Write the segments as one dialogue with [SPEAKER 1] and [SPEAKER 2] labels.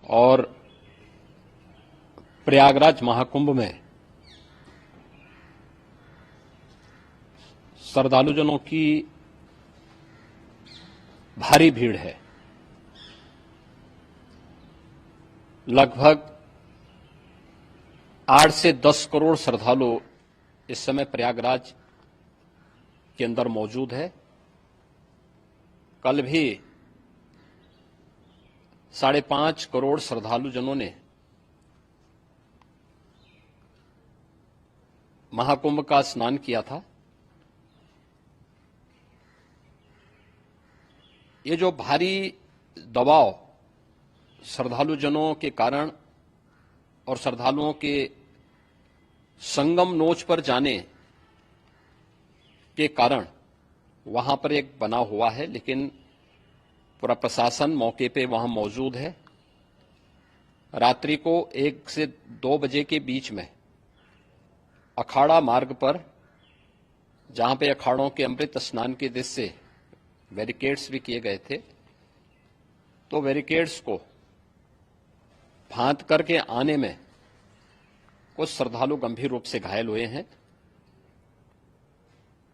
[SPEAKER 1] और प्रयागराज महाकुंभ में श्रद्धालुजनों की भारी भीड़ है। लगभग 8 से 10 करोड़ श्रद्धालु इस समय प्रयागराज के अंदर मौजूद है। कल भी 5.5 करोड़ श्रद्धालुजनों ने महाकुंभ का स्नान किया था। ये जो भारी दबाव श्रद्धालुजनों के कारण और श्रद्धालुओं के संगम नोच पर जाने के कारण वहां पर एक बना हुआ है, लेकिन पूरा प्रशासन मौके पे वहां मौजूद है। रात्रि को 1 से 2 बजे के बीच में अखाड़ा मार्ग पर, जहां पे अखाड़ों के अमृत स्नान के दृश्य से बैरिकेड्स भी किए गए थे, तो बैरिकेड्स को फांद करके आने में कुछ श्रद्धालु गंभीर रूप से घायल हुए हैं।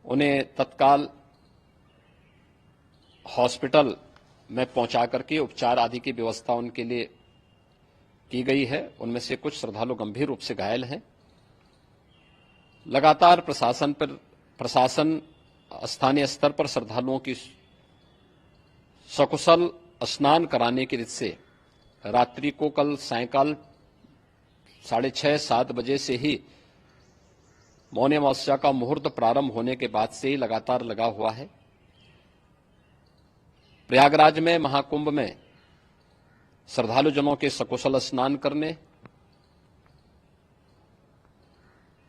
[SPEAKER 1] उन्हें तत्काल हॉस्पिटल में पहुंचा करके उपचार आदि की व्यवस्था उनके लिए की गई है। उनमें से कुछ श्रद्धालु गंभीर रूप से घायल हैं। लगातार प्रशासन स्थानीय स्तर पर श्रद्धालुओं की सकुशल स्नान कराने के दृष्टि से रात्रि को कल सायंकाल 6:30-7 बजे से ही मौनी अमावस्या का मुहूर्त प्रारंभ होने के बाद से ही लगातार लगा हुआ है। प्रयागराज में महाकुंभ में श्रद्धालुजनों के सकुशल स्नान करने,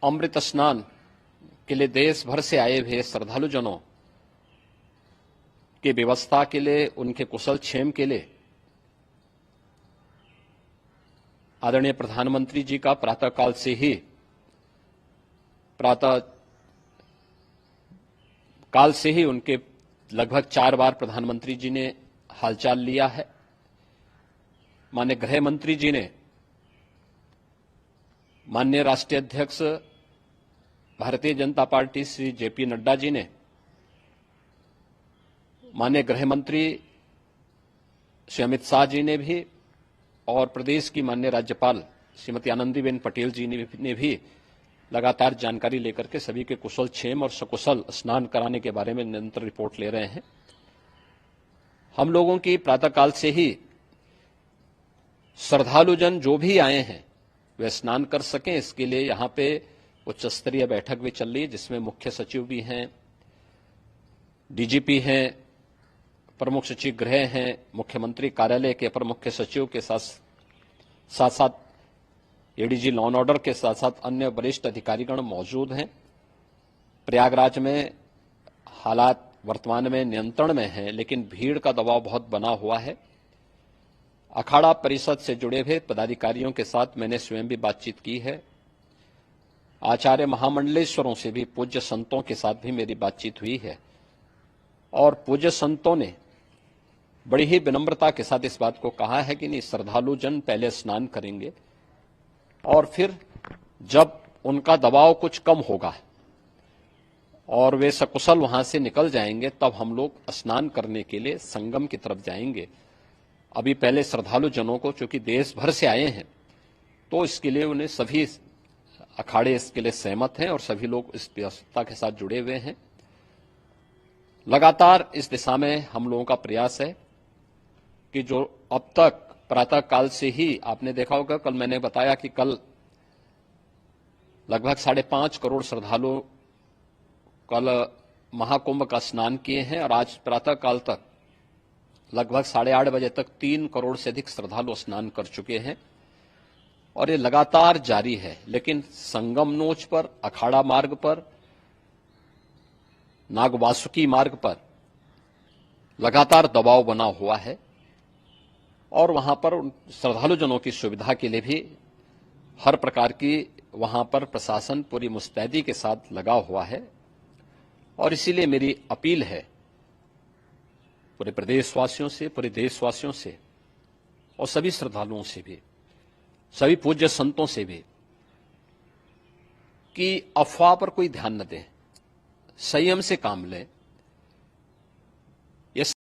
[SPEAKER 1] अमृत स्नान के लिए देश भर से आए हुए श्रद्धालुजनों की व्यवस्था के लिए, उनके कुशल क्षेम के लिए आदरणीय प्रधानमंत्री जी का प्रातःकाल से ही उनके लगभग 4 बार प्रधानमंत्री जी ने हालचाल लिया है। माननीय गृह मंत्री जी ने, माननीय राष्ट्रीय अध्यक्ष भारतीय जनता पार्टी श्री जेपी नड्डा जी ने, माननीय गृह मंत्री श्री अमित शाह जी ने भी, और प्रदेश की माननीय राज्यपाल श्रीमती आनंदीबेन पटेल जी ने भी लगातार जानकारी लेकर के सभी के कुशल क्षेम और सकुशल स्नान कराने के बारे में निरंतर रिपोर्ट ले रहे हैं। हम लोगों की प्रातःकाल से ही श्रद्धालुजन जो भी आए हैं वे स्नान कर सकें, इसके लिए यहां पे उच्च स्तरीय बैठक भी चल रही है, जिसमें मुख्य सचिव भी हैं, डीजीपी हैं, प्रमुख सचिव गृह हैं, मुख्यमंत्री कार्यालय के अपर मुख्य सचिव के साथ एडीजी लॉ एंड ऑर्डर के साथ साथ अन्य वरिष्ठ अधिकारीगण मौजूद हैं। प्रयागराज में हालात वर्तमान में नियंत्रण में हैं, लेकिन भीड़ का दबाव बहुत बना हुआ है। अखाड़ा परिषद से जुड़े हुए पदाधिकारियों के साथ मैंने स्वयं भी बातचीत की है। आचार्य महामंडलेश्वरों से भी, पूज्य संतों के साथ भी मेरी बातचीत हुई है, और पूज्य संतों ने बड़ी ही विनम्रता के साथ इस बात को कहा है कि नहीं, श्रद्धालु जन पहले स्नान करेंगे और फिर जब उनका दबाव कुछ कम होगा और वे सकुशल वहां से निकल जाएंगे, तब हम लोग स्नान करने के लिए संगम की तरफ जाएंगे। अभी पहले श्रद्धालु जनों को, चूंकि देश भर से आए हैं, तो इसके लिए उन्हें सभी अखाड़े इसके लिए सहमत हैं और सभी लोग इस व्यवस्था के साथ जुड़े हुए हैं। लगातार इस दिशा में हम लोगों का प्रयास है कि जो अब तक प्रातःकाल से ही आपने देखा होगा, कल मैंने बताया कि कल लगभग 5.5 करोड़ श्रद्धालु कल महाकुंभ का स्नान किए हैं, और आज प्रातःकाल तक लगभग 8:30 बजे तक 3 करोड़ से अधिक श्रद्धालु स्नान कर चुके हैं, और ये लगातार जारी है। लेकिन संगम नोच पर, अखाड़ा मार्ग पर, नागवासुकी मार्ग पर लगातार दबाव बना हुआ है, और वहां पर श्रद्धालुजनों की सुविधा के लिए भी हर प्रकार की वहां पर प्रशासन पूरी मुस्तैदी के साथ लगा हुआ है। और इसीलिए मेरी अपील है पूरे प्रदेशवासियों से, पूरे देशवासियों से और सभी श्रद्धालुओं से भी, सभी पूज्य संतों से भी कि अफवाह पर कोई ध्यान न दें, संयम से काम लें।